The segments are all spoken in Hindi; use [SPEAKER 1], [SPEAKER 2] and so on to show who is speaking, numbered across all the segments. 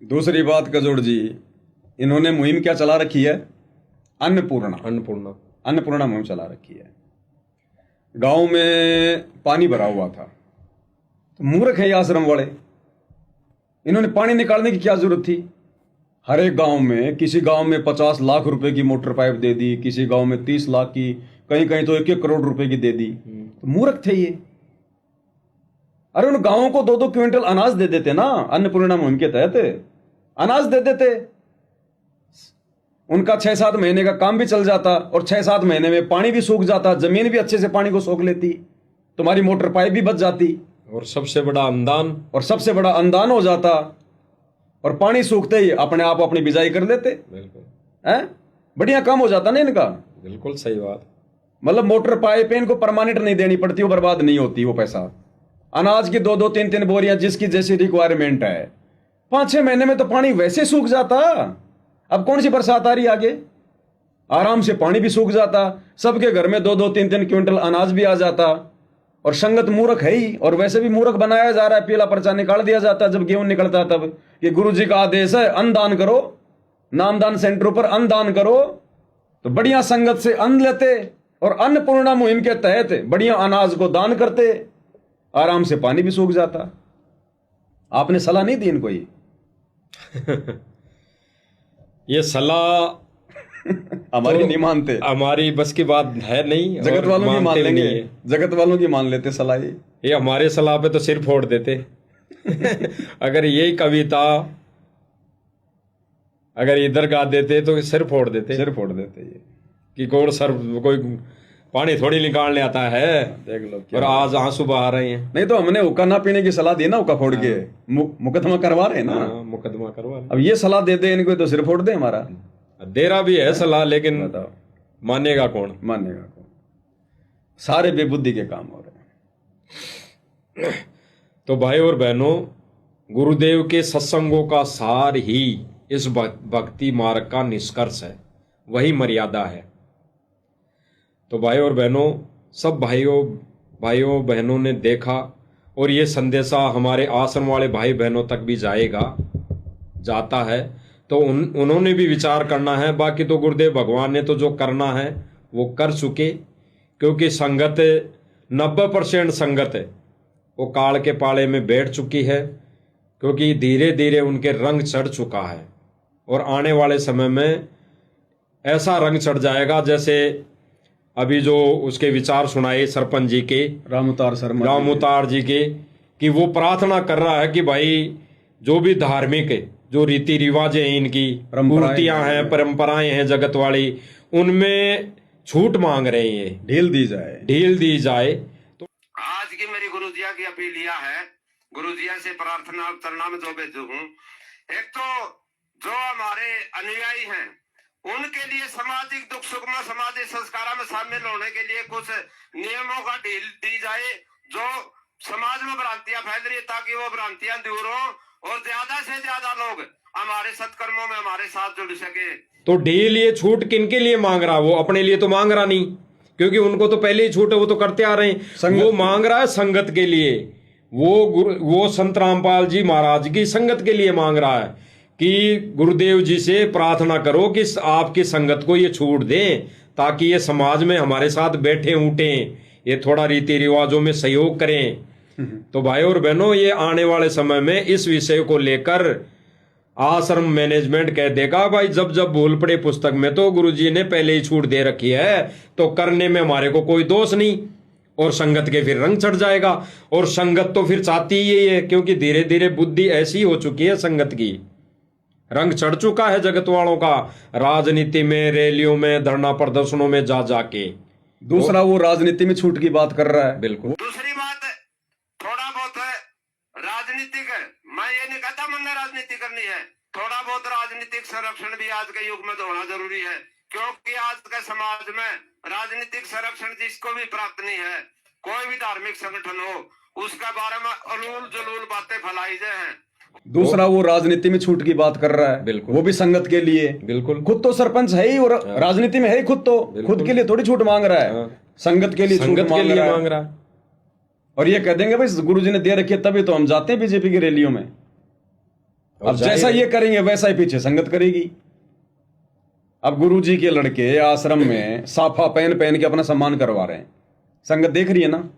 [SPEAKER 1] दूसरी बात गजोड़ जी, इन्होंने मुहिम क्या चला रखी है? अन्नपूर्णा।
[SPEAKER 2] अन्नपूर्णा
[SPEAKER 1] अन्नपूर्णा मुहिम चला रखी है। गांव में पानी भरा हुआ था, तो मूर्ख है ये आश्रम वाले, इन्होंने पानी निकालने की क्या जरूरत थी? हर एक गांव में, किसी गांव में 50 लाख रुपए की मोटर पाइप दे दी, किसी गांव में 30 लाख की, कहीं कहीं तो 1-1 करोड़ रुपए की दे दी। तो मूर्ख थे ये। अरे उन गांवों को 2-2 क्विंटल अनाज दे देते ना, अन्नपूर्णा मुहिम के तहत अनाज दे देते, उनका 6-7 महीने का काम भी चल जाता, और 6-7 महीने में पानी भी सूख जाता, जमीन भी अच्छे से पानी को सोख लेती, तुम्हारी मोटर पाइप भी बच जाती,
[SPEAKER 2] और सबसे बड़ा
[SPEAKER 1] अनुदान हो जाता, और पानी सूखते ही अपने आप अपनी बिजाई कर लेते।
[SPEAKER 2] बिल्कुल
[SPEAKER 1] हैं, बढ़िया काम हो जाता ना इनका।
[SPEAKER 2] बिल्कुल सही बात।
[SPEAKER 1] मतलब मोटर पाइप इनको परमानेंट नहीं देनी पड़ती, वो बर्बाद नहीं होती वो पैसा। अनाज की 2-2 3-3 बोरियां जिसकी जैसी रिक्वायरमेंट है, 5-6 महीने में तो पानी वैसे सूख जाता। अब कौन सी बरसात आ रही आगे, आराम से पानी भी सूख जाता, सबके घर में 2-2 3-3 क्विंटल अनाज भी आ जाता। और संगत मूर्ख है ही, और वैसे भी मूर्ख बनाया जा रहा है। पीला पर्चा निकाल दिया जाता है जब गेहूं निकलता है, तब कि गुरुजी का आदेश है अन्नदान करो, नामदान सेंटरों पर अन्नदान करो। तो बढ़िया संगत से अन्न लेते, और अन्नपूर्णा मुहिम के तहत बढ़िया अनाज को दान करते, आराम से पानी भी सूख जाता। आपने सलाह नहीं दी इनको
[SPEAKER 2] ये सलाह
[SPEAKER 1] हमारी नहीं मानते,
[SPEAKER 2] हमारी बस की बात है नहीं,
[SPEAKER 1] जगत वालों की मान लेंगे, जगत वालों की मान लेते सलाह।
[SPEAKER 2] ये हमारे सलाह पे तो सिर फोड़ देते। अगर यही कविता अगर इधर गा देते तो सिर फोड़ देते
[SPEAKER 1] ये
[SPEAKER 2] कि कोई पानी थोड़ी निकालने आता है,
[SPEAKER 1] देख लो।
[SPEAKER 2] और आज आंसू बहा रहे हैं।
[SPEAKER 1] नहीं तो हमने हुक्का ना पीने की सलाह दी ना, हुक्का फोड़ के मुकदमा करवा रहे हैं ना।
[SPEAKER 2] मुकदमा करवा रहे।
[SPEAKER 1] अब ये सलाह दे दे इनको तो सिर फोड़ दे हमारा।
[SPEAKER 2] दे रहा भी है सलाह, लेकिन मानेगा कौन?
[SPEAKER 1] सारे बेबुद्धि के काम हो रहे हैं।
[SPEAKER 2] तो भाई और बहनों, गुरुदेव के सत्संगों का सार ही इस भक्ति मार्ग का निष्कर्ष है, वही मर्यादा है। तो भाई और बहनों, सब भाइयों बहनों ने देखा, और ये संदेशा हमारे आश्रम वाले भाई बहनों तक भी जाता है। तो उन्होंने भी विचार करना है। बाकी तो गुरुदेव भगवान ने तो जो करना है वो कर चुके, क्योंकि संगत 90% संगत है वो काल के पाले में बैठ चुकी है, क्योंकि धीरे धीरे उनके रंग चढ़ चुका है। और आने वाले समय में ऐसा रंग चढ़ जाएगा, जैसे अभी जो उसके विचार सुनाए सरपंच जी के, रामउतार जी के, कि वो प्रार्थना कर रहा है कि भाई जो भी धार्मिक है, जो रीति रिवाज है, इनकी मूर्तियां हैं, परंपराएं हैं जगत वाली, उनमें छूट मांग रहे हैं,
[SPEAKER 1] ढील दी जाए।
[SPEAKER 3] तो आज की मेरी गुरुजिया की अपील यह है, गुरुजिया से प्रार्थना करना में जो भेजू हूँ, एक तो जो हमारे अनुयायी हैं उनके लिए सामाजिक दुख सुख में, सामाजिक संस्कारों में शामिल होने के लिए कुछ नियमों का ढील दी जाए। जो समाज में भ्रांतियां फैल रही है, ताकि वो भ्रांतियां दूर हो और ज्यादा से ज्यादा लोग हमारे सत्कर्मों में हमारे साथ जुड़ सके।
[SPEAKER 2] तो ढील ये छूट किनके लिए मांग रहा? वो अपने लिए तो मांग रहा नहीं, क्योंकि उनको तो पहले ही छूट है, वो तो करते आ रहे हैं। वो मांग रहा है संगत के लिए, वो संत रामपाल जी महाराज की संगत के लिए मांग रहा है कि गुरुदेव जी से प्रार्थना करो कि आपकी संगत को ये छूट दें, ताकि ये समाज में हमारे साथ बैठे उठे, ये थोड़ा रीति रिवाजों में सहयोग करें। तो भाई और बहनों, ये आने वाले समय में इस विषय को लेकर आश्रम मैनेजमेंट कह देगा भाई जब जब भूल पड़े पुस्तक में तो गुरुजी ने पहले ही छूट दे रखी है, तो करने में हमारे को कोई दोष नहीं, और संगत के फिर रंग चढ़ जाएगा। और संगत तो फिर चाहती ही है, क्योंकि धीरे धीरे बुद्धि ऐसी हो चुकी है, संगत की रंग चढ़ चुका है जगत वालों का, राजनीति में, रैलियों में, धरना प्रदर्शनों में जाके।
[SPEAKER 1] दूसरा वो राजनीति में छूट की बात कर रहा है।
[SPEAKER 2] बिल्कुल।
[SPEAKER 3] दूसरी बात थोड़ा बहुत राजनीतिक, मैं ये नहीं कहता मैंने राजनीति करनी है, थोड़ा बहुत राजनीतिक संरक्षण भी आज के युग में तो होना जरूरी है, क्योंकि आज के समाज में राजनीतिक संरक्षण जिसको भी प्राप्त नहीं है, कोई भी धार्मिक संगठन हो, उसके बारे में अनूल जलूल बातें फैलाई जाए हैं।
[SPEAKER 1] दूसरा वो राजनीति में छूट की बात कर रहा है।
[SPEAKER 2] बिल्कुल।
[SPEAKER 1] वो भी संगत के लिए।
[SPEAKER 2] बिल्कुल।
[SPEAKER 1] खुद तो सरपंच है ही, और राजनीति में है ही, खुद के लिए थोड़ी छूट मांग रहा है, संगत के लिए छूट मांग रहा है। और ये कह देंगे भाई गुरुजी ने दे रखी है तभी तो हम जाते हैं बीजेपी की रैलियों में। अब जैसा ये करेंगे वैसा ही पीछे संगत करेगी। अब गुरुजी के लड़के आश्रम में साफा पहन पहन के अपना सम्मान करवा रहे हैं, संगत देख रही है ना।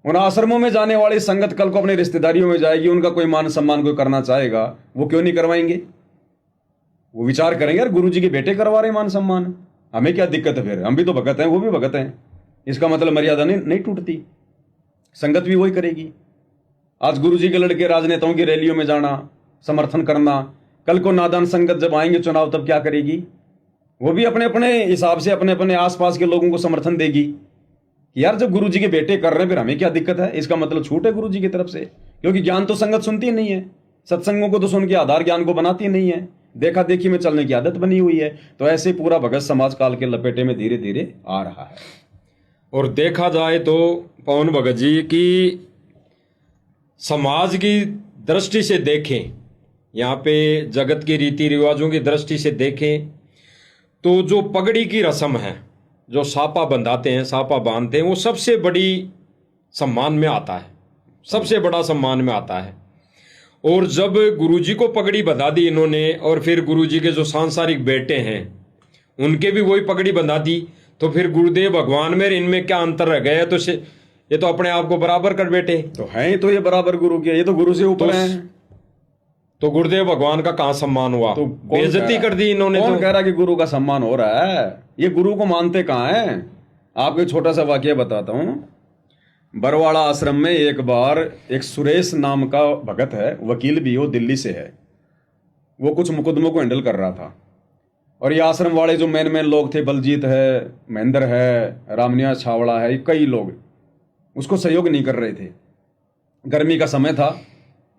[SPEAKER 1] उन आश्रमों में जाने वाली संगत कल को अपनी रिश्तेदारियों में जाएगी, उनका कोई मान सम्मान कोई करना चाहेगा, वो क्यों नहीं करवाएंगे? वो विचार करेंगे यार गुरुजी के बेटे करवा रहे हैं मान सम्मान, हमें क्या दिक्कत है, फिर हम भी तो भगत हैं, वो भी भगत हैं, इसका मतलब मर्यादा नहीं टूटती। संगत भी वही करेगी। आज गुरुजी के लड़के राजनेताओं की रैलियों में जाना, समर्थन करना, कल को नादान संगत जब आएंगे चुनाव तब क्या करेगी? वो भी अपने अपने हिसाब से अपने अपने आसपास के लोगों को समर्थन देगी कि यार जब गुरुजी के बेटे कर रहे हैं फिर हमें क्या दिक्कत है, इसका मतलब छूट है गुरुजी की तरफ से। क्योंकि ज्ञान तो संगत सुनती नहीं है, सत्संगों को तो सुन के आधार ज्ञान को बनाती नहीं है, देखा देखी में चलने की आदत बनी हुई है। तो ऐसे पूरा भगत समाज काल के लपेटे में धीरे धीरे आ रहा है।
[SPEAKER 2] और देखा जाए तो पवन भगत जी की समाज की दृष्टि से देखें, यहाँ पे जगत के रीति रिवाजों की दृष्टि से देखें तो जो पगड़ी की रस्म है, जो सापा बंधाते हैं, सापा बांधते हैं, वो सबसे बड़ी सम्मान में आता है, सबसे बड़ा सम्मान में आता है। और जब गुरुजी को पगड़ी बंधा दी इन्होंने और फिर गुरुजी के जो सांसारिक बेटे हैं उनके भी वही पगड़ी बंधा दी, तो फिर गुरुदेव भगवान में इनमें क्या अंतर रह गया? तो ये तो अपने आप को बराबर कर बैठे
[SPEAKER 1] तो हैं, तो ये बराबर गुरु के, ये तो गुरु से ऊपर हैं।
[SPEAKER 2] तो गुरुदेव भगवान का कहाँ सम्मान हुआ?
[SPEAKER 1] तो
[SPEAKER 2] बेइज्जती कर दी इन्होंने।
[SPEAKER 1] कौन
[SPEAKER 2] तो
[SPEAKER 1] कह रहा कि गुरु का सम्मान हो रहा है? ये गुरु को मानते कहाँ हैं? आपको एक छोटा सा वाकया बताता हूँ। बरवाड़ा आश्रम में एक बार एक सुरेश नाम का भगत है, वकील भी हो, दिल्ली से है, वो कुछ मुकदमों को हैंडल कर रहा था। और ये आश्रम वाले जो मेन लोग थे, बलजीत है, महेंद्र है, रामनिया छावड़ा है, कई लोग उसको सहयोग नहीं कर रहे थे। गर्मी का समय था।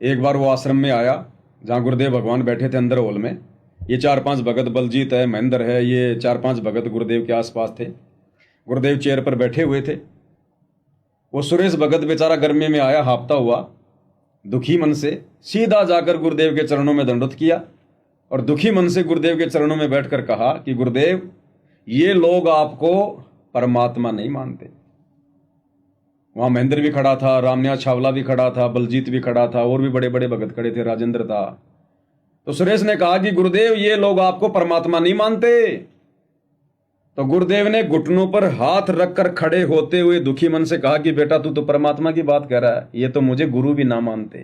[SPEAKER 1] एक बार वो आश्रम में आया जहाँ गुरुदेव भगवान बैठे थे अंदर हॉल में। ये 4-5 भगत, बलजीत है, महेंद्र है, ये 4-5 भगत गुरुदेव के आसपास थे। गुरुदेव चेयर पर बैठे हुए थे। वो सुरेश भगत बेचारा गर्मी में आया, हांफता हुआ, दुखी मन से सीधा जाकर गुरुदेव के चरणों में दंडवत किया और दुखी मन से गुरुदेव के चरणों में बैठकर कहा कि गुरुदेव, ये लोग आपको परमात्मा नहीं मानते। वहां महेंद्र भी खड़ा था, रामनिया छावला भी खड़ा था, बलजीत भी खड़ा था, और भी बड़े बड़े भगत खड़े थे, राजेंद्र था। तो सुरेश ने कहा कि गुरुदेव, ये लोग आपको परमात्मा नहीं मानते। तो गुरुदेव ने घुटनों पर हाथ रखकर खड़े होते हुए दुखी मन से कहा कि बेटा, तू तो परमात्मा की बात कह रहा है, ये तो मुझे गुरु भी ना मानते।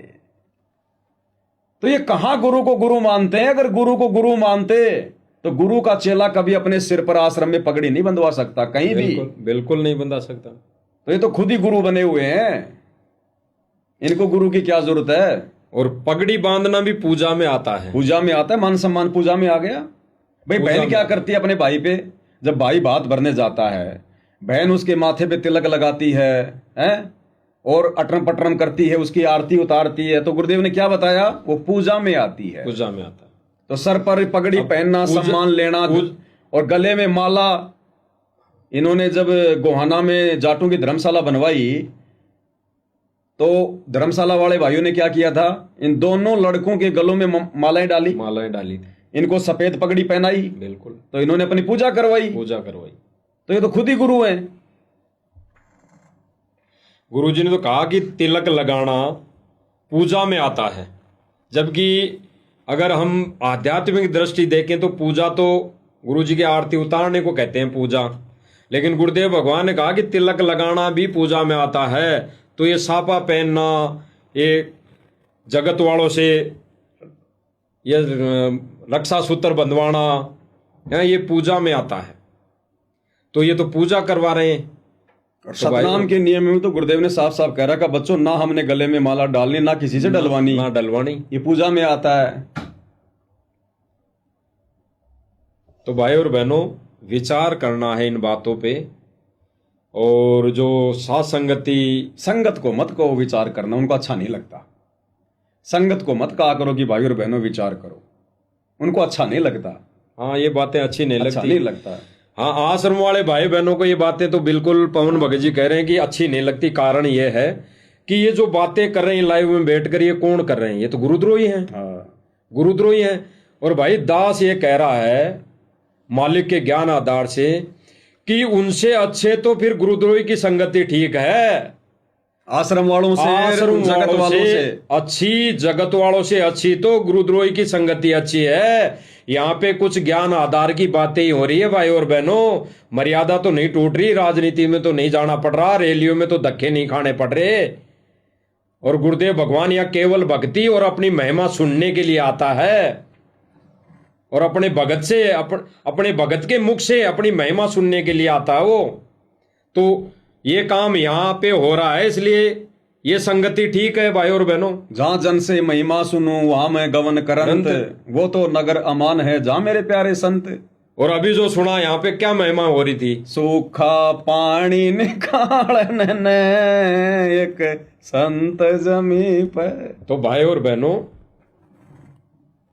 [SPEAKER 1] तो ये कहां गुरु को गुरु मानते हैं? अगर गुरु को गुरु मानते तो गुरु का चेला कभी अपने सिर पर आश्रम में पगड़ी नहीं बंधवा सकता, कहीं भी
[SPEAKER 2] बिल्कुल नहीं बंधा सकता।
[SPEAKER 1] तो ये तो खुद ही गुरु बने हुए हैं, इनको गुरु की क्या जरूरत है?
[SPEAKER 2] और पगड़ी बांधना भी पूजा में आता है।
[SPEAKER 1] पूजा में आता है, मान सम्मान पूजा में आ गया। भाई बहन क्या करती है अपने भाई पे? जब भाई बात भरने जाता है, बहन उसके माथे पे तिलक लगाती है, और अटरम पटरम करती है, उसकी आरती उतारती है। तो गुरुदेव ने क्या बताया? वो पूजा में आती है,
[SPEAKER 2] पूजा में आता है।
[SPEAKER 1] तो सर पर पगड़ी पहनना, सम्मान लेना और गले में माला। इन्होंने जब गोहाना में जाटों की धर्मशाला बनवाई तो धर्मशाला वाले भाइयों ने क्या किया था? इन दोनों लड़कों के गलों में मालाएं डाली
[SPEAKER 2] थी,
[SPEAKER 1] इनको सफेद पगड़ी पहनाई।
[SPEAKER 2] बिल्कुल।
[SPEAKER 1] तो इन्होंने अपनी पूजा करवाई। तो ये तो खुद ही गुरु हैं।
[SPEAKER 2] गुरुजी ने तो कहा कि तिलक लगाना पूजा में आता है, जबकि अगर हम आध्यात्मिक दृष्टि देखें तो पूजा तो गुरुजी की आरती उतारने को कहते हैं पूजा। लेकिन गुरुदेव भगवान ने कहा कि तिलक लगाना भी पूजा में आता है। तो ये सापा पहनना, ये जगत वालों से ये रक्षा सूत्र बंधवाना, ये पूजा में आता है। तो ये तो पूजा करवा रहे हैं।
[SPEAKER 1] और सतनाम के नियम में तो गुरुदेव ने साफ साफ कह रहा कि बच्चों, ना हमने गले में माला डालनी, ना किसी से डलवानी, ये पूजा में आता है।
[SPEAKER 2] तो भाई और बहनों, विचार करना है इन बातों पे। और जो साथ
[SPEAKER 1] संगत को मत कहो विचार करना, उनको अच्छा नहीं लगता। संगत को मत कहा करो कि भाई और बहनों विचार करो, उनको अच्छा नहीं लगता।
[SPEAKER 2] हाँ, ये बातें अच्छी नहीं
[SPEAKER 1] लगता।
[SPEAKER 2] हाँ, आश्रम वाले भाई बहनों को ये बातें तो बिल्कुल पवन भगत जी कह रहे हैं कि अच्छी नहीं लगती। कारण ये है कि ये जो बातें कर रहे हैं लाइव में बैठकर, ये कौन कर रहे हैं? ये तो गुरुद्रोही हैं। गुरुद्रोही हैं। और भाई दास ये कह रहा है मालिक के ज्ञान आधार से कि उनसे अच्छे तो फिर गुरुद्रोही की संगति ठीक है।
[SPEAKER 1] आश्रम वालों से,
[SPEAKER 2] आश्रम
[SPEAKER 1] जगत
[SPEAKER 2] वालों
[SPEAKER 1] वालों
[SPEAKER 2] से
[SPEAKER 1] से
[SPEAKER 2] अच्छी, जगत वालों से अच्छी तो गुरुद्रोही की संगति अच्छी है। यहाँ पे कुछ ज्ञान आधार की बातें ही हो रही है भाई और बहनों। मर्यादा तो नहीं टूट रही, राजनीति में तो नहीं जाना पड़ रहा, रैलियों में तो धक्के नहीं खाने पड़ रहे। और गुरुदेव भगवान यहाँ केवल भक्ति और अपनी महिमा सुनने के लिए आता है, और अपने भगत से, अपने भगत के मुख से अपनी महिमा सुनने के लिए आता है वो। तो ये काम यहाँ पे हो रहा है, इसलिए ये संगति ठीक है भाई और बहनों।
[SPEAKER 1] जहाँ जन से महिमा सुनूं वहां मैं गवन करंत, वो तो नगर अमान है जहाँ मेरे प्यारे संत।
[SPEAKER 2] और अभी जो सुना यहाँ पे क्या महिमा हो रही थी,
[SPEAKER 1] सूखा पानी निकालने एक संत जमी पर।
[SPEAKER 2] तो भाई और बहनों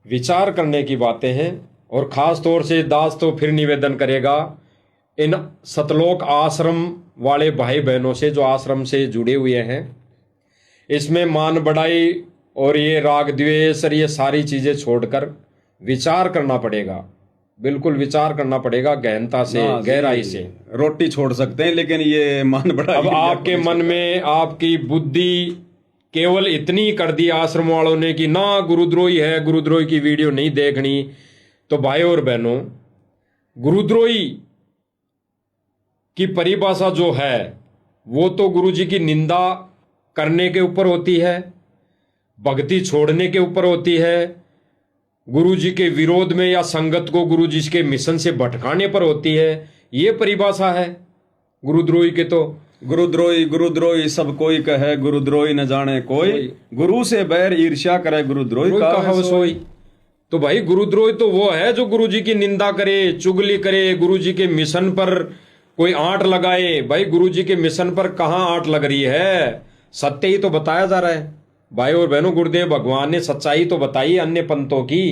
[SPEAKER 2] विचार करने की बातें हैं। और खास तौर से दास तो फिर निवेदन करेगा इन सतलोक आश्रम वाले भाई बहनों से जो आश्रम से जुड़े हुए हैं, इसमें मान बढ़ाई और ये राग द्वेष और ये सारी चीजें छोड़कर विचार करना पड़ेगा, बिल्कुल विचार करना पड़ेगा गहनता से, गहराई से।
[SPEAKER 1] रोटी छोड़ सकते हैं लेकिन ये मान बढ़ाई।
[SPEAKER 2] अब आपके मन में आपकी बुद्धि केवल इतनी कर दी आश्रम वालों ने कि ना गुरुद्रोही है, गुरुद्रोही की वीडियो नहीं देखनी। तो भाई और बहनों गुरुद्रोही की परिभाषा जो है वो तो गुरुजी की निंदा करने के ऊपर होती है, भक्ति छोड़ने के ऊपर होती है, गुरुजी के विरोध में या संगत को गुरुजी के मिशन से भटकाने पर होती है। ये परिभाषा है गुरुद्रोही के। तो
[SPEAKER 1] गुरुद्रोही गुरुद्रोही सब कोई कहे, गुरुद्रोही न जाने कोई, गुरु से बैर ईर्ष्या करे, गुरुद्रोही का
[SPEAKER 2] सोई। तो भाई गुरुद्रोही तो वो है जो गुरुजी की निंदा करे, चुगली करे, गुरुजी के मिशन पर कोई आंट लगाए। भाई गुरुजी के मिशन पर कहाँ आंट लग रही है, सत्य ही तो बताया जा रहा है। भाई और बहनों गुरुदेव भगवान ने सच्चाई तो बताई अन्य पंथों की,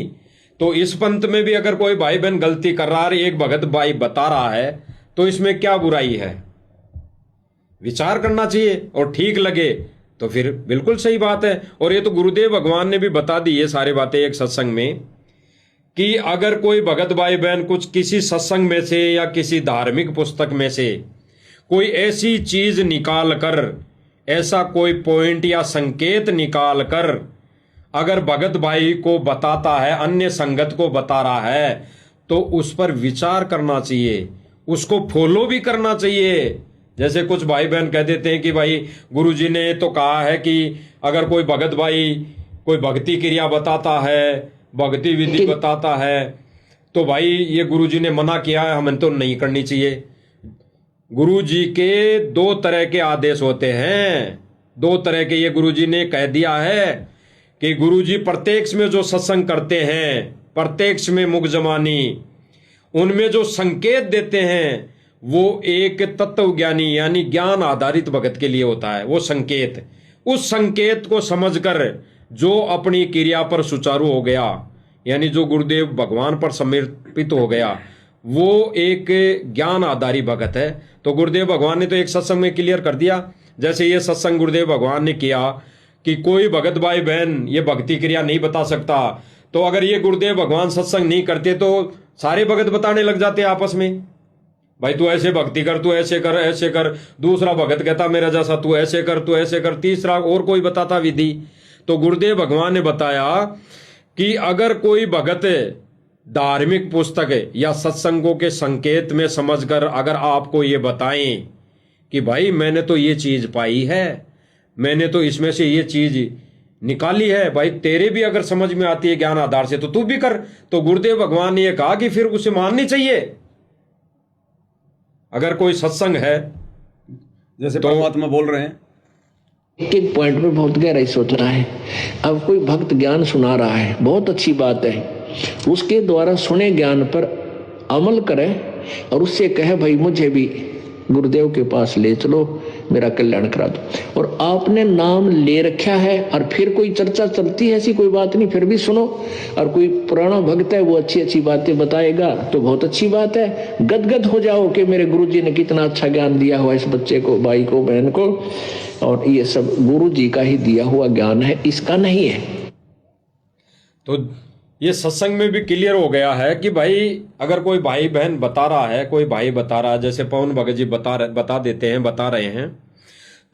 [SPEAKER 2] तो इस पंथ में भी अगर कोई भाई बहन गलती कर रहा है, एक भगत भाई बता रहा है, तो इसमें क्या बुराई है। विचार करना चाहिए और ठीक लगे तो फिर बिल्कुल सही बात है। और ये तो गुरुदेव भगवान ने भी बता दी ये सारी बातें एक सत्संग में, कि अगर कोई भगत भाई बहन कुछ किसी सत्संग में से या किसी धार्मिक पुस्तक में से कोई ऐसी चीज निकाल कर, ऐसा कोई पॉइंट या संकेत निकाल कर अगर भगत भाई को बताता है, अन्य संगत को बता रहा है, तो उस पर विचार करना चाहिए, उसको फॉलो भी करना चाहिए। जैसे कुछ भाई बहन कह देते हैं कि भाई गुरुजी ने तो कहा है कि अगर कोई भगत भाई कोई भक्ति क्रिया बताता है, भक्ति विधि बताता है, तो भाई ये गुरुजी ने मना किया है, हमें तो नहीं करनी चाहिए। गुरुजी के दो तरह के आदेश होते हैं, दो तरह के ये गुरुजी ने कह दिया है कि गुरुजी प्रत्यक्ष में जो सत्संग करते हैं, प्रत्यक्ष में मुख जमानी, उनमें जो संकेत देते हैं वो एक तत्व ज्ञानी यानी ज्ञान आधारित भगत के लिए होता है। वो संकेत, उस संकेत को समझकर जो अपनी क्रिया पर सुचारू हो गया, यानी जो गुरुदेव भगवान पर समर्पित हो गया, वो एक ज्ञान आधारी भगत है। तो गुरुदेव भगवान ने तो एक सत्संग में क्लियर कर दिया, जैसे ये सत्संग गुरुदेव भगवान ने किया कि कोई भगत भाई बहन ये भक्ति क्रिया नहीं बता सकता, तो अगर ये गुरुदेव भगवान सत्संग नहीं करते तो सारे भगत बताने लग जाते आपस में, भाई तू ऐसे भक्ति कर, तू ऐसे कर, ऐसे कर। दूसरा भगत कहता मेरा जैसा तू ऐसे कर, तू ऐसे कर। तीसरा और कोई बताता विधि। तो गुरुदेव भगवान ने बताया कि अगर कोई भगत धार्मिक पुस्तक या सत्संगों के संकेत में समझकर अगर आपको ये बताएं कि भाई मैंने तो ये चीज पाई है, मैंने तो इसमें से ये चीज निकाली है, भाई तेरे भी अगर समझ में आती है ज्ञान आधार से तो तू भी कर, तो गुरुदेव भगवान ने ये कहा कि फिर उसे माननी चाहिए। अगर कोई सत्संग है
[SPEAKER 1] जैसे तो परमात्मा बोल रहे हैं,
[SPEAKER 4] एक एक पॉइंट में बहुत गहराई सोचना है। अब कोई भक्त ज्ञान सुना रहा है, बहुत अच्छी बात है, उसके द्वारा सुने ज्ञान पर अमल करे और उससे कहे भाई मुझे भी गुरुदेव के पास ले चलो, मेरा कल्याण करा दो। और आपने नाम ले रखा है और फिर कोई चर्चा चलती है, ऐसी कोई बात नहीं, फिर भी सुनो। और कोई पुराना भक्त है वो अच्छी अच्छी बातें बताएगा तो बहुत अच्छी बात है, गदगद हो जाओ कि मेरे गुरुजी ने कितना अच्छा ज्ञान दिया हुआ इस बच्चे को, भाई को, बहन को, और ये सब गुरुजी का ही दिया हुआ ज्ञान है, इसका नहीं है।
[SPEAKER 2] तो ये सत्संग में भी क्लियर हो गया है कि भाई अगर कोई भाई बहन बता रहा है, कोई भाई बता रहा है, जैसे पवन भगत जी बता देते हैं, बता रहे हैं,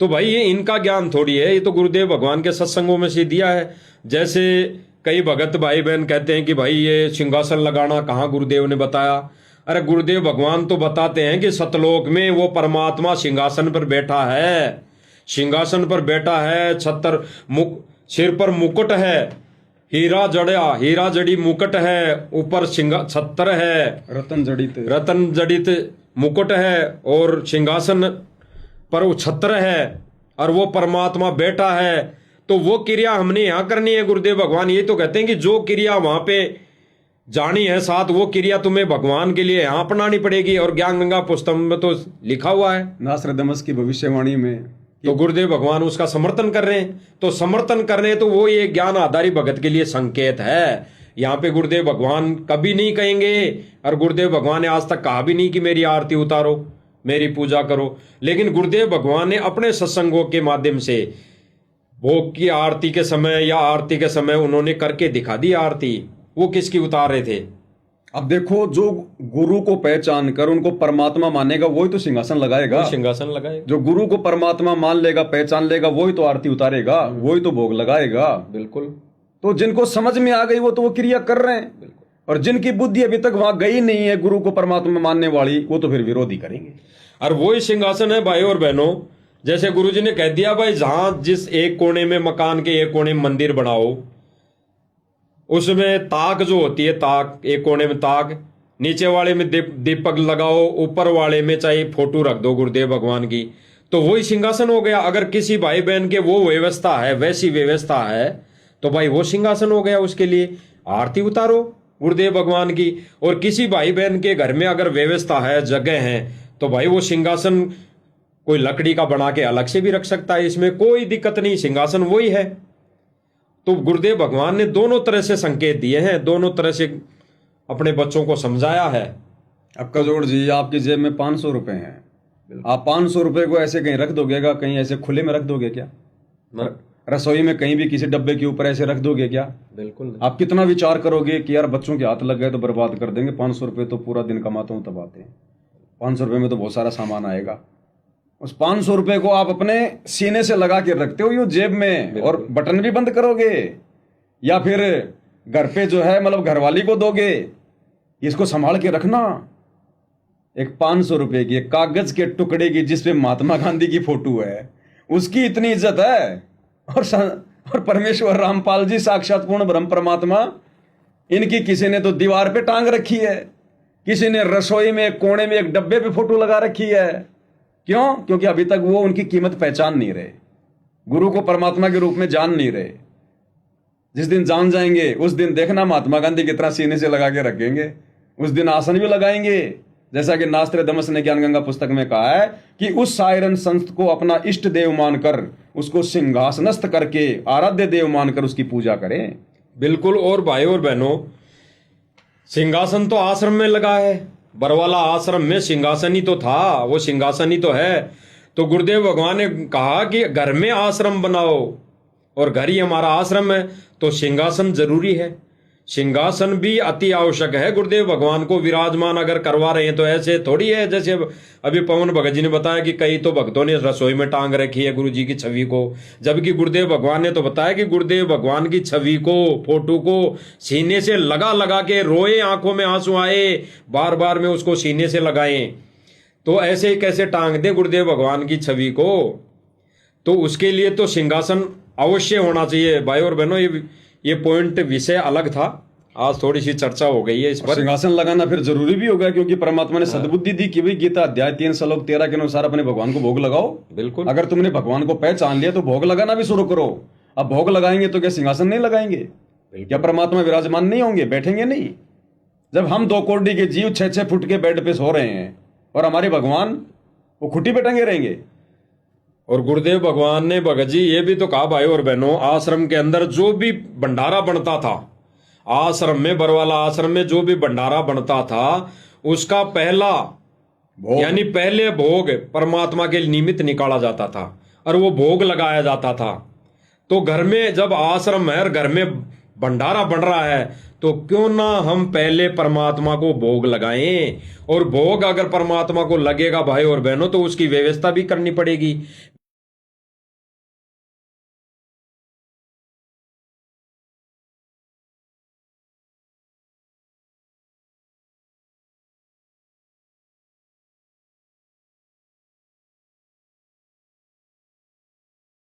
[SPEAKER 2] तो भाई ये इनका ज्ञान थोड़ी है, ये तो गुरुदेव भगवान के सत्संगों में से दिया है। जैसे कई भगत भाई बहन कहते हैं कि भाई ये सिंहासन लगाना कहाँ गुरुदेव ने बताया। अरे गुरुदेव भगवान तो बताते हैं कि सतलोक में वो परमात्मा सिंहासन पर बैठा है, सिंहासन पर बैठा है, सिर पर मुकुट है, हीरा जड़ी मुकुट है, ऊपर छत्र है, रतन जड़ित मुकुट है, और सिंहासन पर वो छत्र है, और वो परमात्मा बैठा है। तो वो क्रिया हमने यहाँ करनी है। गुरुदेव भगवान ये तो कहते हैं कि जो क्रिया वहां पे जानी है साथ, वो क्रिया तुम्हें भगवान के लिए यहाँ अपनानी पड़ेगी। और ज्ञान गंगा पुस्तक में तो लिखा हुआ है,
[SPEAKER 1] नास्त्रदमस की भविष्यवाणी में,
[SPEAKER 2] तो गुरुदेव भगवान उसका समर्थन कर रहे हैं। तो समर्थन कर रहे हैं तो वो ये ज्ञान आधारी भगत के लिए संकेत है। यहाँ पे गुरुदेव भगवान कभी नहीं कहेंगे, और गुरुदेव भगवान ने आज तक कहा भी नहीं कि मेरी आरती उतारो, मेरी पूजा करो। लेकिन गुरुदेव भगवान ने अपने सत्संगों के माध्यम से भोग की आरती के समय या आरती के समय उन्होंने करके दिखा दी आरती। वो किसकी उतार रहे थे?
[SPEAKER 1] अब देखो, जो गुरु को पहचान कर उनको परमात्मा मानेगा वही तो सिंहासन लगाएगा,
[SPEAKER 2] सिंहासन लगाएगा।
[SPEAKER 1] जो गुरु को परमात्मा मान लेगा, पहचान लेगा, वही तो आरती उतारेगा, वही तो भोग लगाएगा।
[SPEAKER 2] बिल्कुल।
[SPEAKER 1] तो जिनको समझ में आ गई वो तो वो क्रिया कर रहे हैं, और जिनकी बुद्धि अभी तक वहां गई नहीं है गुरु को परमात्मा मानने वाली, वो तो फिर विरोधी करेंगे।
[SPEAKER 2] और वही सिंहासन है भाई और बहनों। जैसे गुरुजी ने कह दिया भाई, जहां जिस एक कोने में मकान के एक कोने में मंदिर बनाओ, उसमें ताक जो होती है, ताक एक कोने में ताक, नीचे वाले में दीपक लगाओ, ऊपर वाले में चाहे फोटो रख दो गुरुदेव भगवान की, तो वही सिंहासन हो गया। अगर किसी भाई बहन के वो व्यवस्था है, वैसी व्यवस्था है, तो भाई वो सिंहासन हो गया। उसके लिए आरती उतारो गुरुदेव भगवान की। और किसी भाई बहन के घर में अगर व्यवस्था है, जगह है, तो भाई वो सिंहासन कोई लकड़ी का बना के अलग से भी रख सकता है, इसमें कोई दिक्कत नहीं, सिंहासन वही है। तो गुरुदेव भगवान ने दोनों तरह से संकेत दिए हैं, दोनों तरह से अपने बच्चों को समझाया है।
[SPEAKER 1] अब कजोड़ जी, आपकी जेब में 500 रुपए हैं, आप 500 रुपए को ऐसे कहीं रख दोगे क्या? कहीं ऐसे खुले में रख दोगे क्या? रसोई में कहीं भी किसी डब्बे के ऊपर ऐसे रख दोगे क्या?
[SPEAKER 2] बिल्कुल।
[SPEAKER 1] आप कितना विचार करोगे कि यार बच्चों के हाथ लग गए तो बर्बाद कर देंगे, 500 रुपए तो पूरा दिन कमाता हूं तब आते हैं, 500 रुपए में तो बहुत सारा सामान आएगा। उस 500 रुपए को आप अपने सीने से लगा के रखते हो, यूं जेब में, और बटन भी बंद करोगे, या फिर घर पे जो है मतलब घरवाली को दोगे? इसको संभाल के रखना। एक 500 रुपए की एक कागज के टुकड़े की जिसपे महात्मा गांधी की फोटो है, उसकी इतनी इज्जत है। और परमेश्वर रामपाल जी साक्षात पूर्ण ब्रह्म परमात्मा, इनकी किसी ने तो दीवार पे टांग रखी है, किसी ने रसोई में एक कोने में एक डब्बे पे फोटो लगा रखी है। क्यों? क्योंकि अभी तक वो उनकी कीमत पहचान नहीं रहे, गुरु को परमात्मा के रूप में जान नहीं रहे। जिस दिन जान जाएंगे उस दिन देखना महात्मा गांधी कितना सीने से लगा के रखेंगे, उस दिन आसन भी लगाएंगे। जैसा कि नास्त्र दमस ने ज्ञान गंगा पुस्तक में कहा है कि उस सायरन संत को अपना इष्ट देव मानकर, उसको सिंहासनस्थ करके, आराध्य देव मानकर उसकी पूजा करें।
[SPEAKER 2] बिल्कुल। और भाई और बहनों, सिंहासन तो आश्रम में लगा है, बरवाला आश्रम में सिंहासन ही तो था, वो सिंहासन ही तो है। तो गुरुदेव भगवान ने कहा कि घर में आश्रम बनाओ, और घर ही हमारा आश्रम है, तो सिंहासन जरूरी है। सिंहासन भी अति आवश्यक है। गुरुदेव भगवान को विराजमान अगर करवा रहे हैं तो ऐसे थोड़ी है जैसे अभी पवन भगत जी ने बताया कि कई तो भक्तों ने रसोई में टांग रखी है गुरु जी की छवि को, जबकि गुरुदेव भगवान ने तो बताया कि गुरुदेव भगवान की छवि को, फोटो को सीने से लगा लगा के रोए, आंखों में आंसू आए, बार बार में उसको सीने से लगाएं। तो ऐसे ही कैसे टांग दें गुरुदेव भगवान की छवि को? तो उसके लिए तो सिंहासन अवश्य होना चाहिए। भाई और बहनों, ये पॉइंट विषय अलग था, आज थोड़ी सी चर्चा हो गई है इस पर।
[SPEAKER 1] सिंहासन लगाना फिर जरूरी भी होगा, क्योंकि परमात्मा ने सद्बुद्धि दी कि भाई गीता अध्याय 3 श्लोक 13 के अनुसार अपने भगवान को भोग लगाओ।
[SPEAKER 2] बिल्कुल।
[SPEAKER 1] अगर तुमने भगवान को पहचान लिया तो भोग लगाना भी शुरू करो। अब भोग लगाएंगे तो क्या सिंहासन नहीं लगाएंगे? क्या परमात्मा विराजमान नहीं होंगे, बैठेंगे नहीं? जब हम 2 कोड़ी के जीव 6-6 फुट के बेड पे सो रहे हैं और हमारे भगवान वो खुट्टी पे टंगे रहेंगे।
[SPEAKER 2] और गुरुदेव भगवान ने भगत जी ये भी तो कहा भाई और बहनों, आश्रम के अंदर जो भी भंडारा बनता था, आश्रम में, बरवाला आश्रम में जो भी भंडारा बनता था, उसका पहला यानी पहले भोग परमात्मा के निमित्त निकाला जाता था और वो भोग लगाया जाता था। तो घर में जब आश्रम है और घर में भंडारा बन रहा है, तो क्यों ना हम पहले परमात्मा को भोग लगाएं। और भोग अगर परमात्मा को लगेगा भाई और बहनों, तो उसकी व्यवस्था भी करनी पड़ेगी।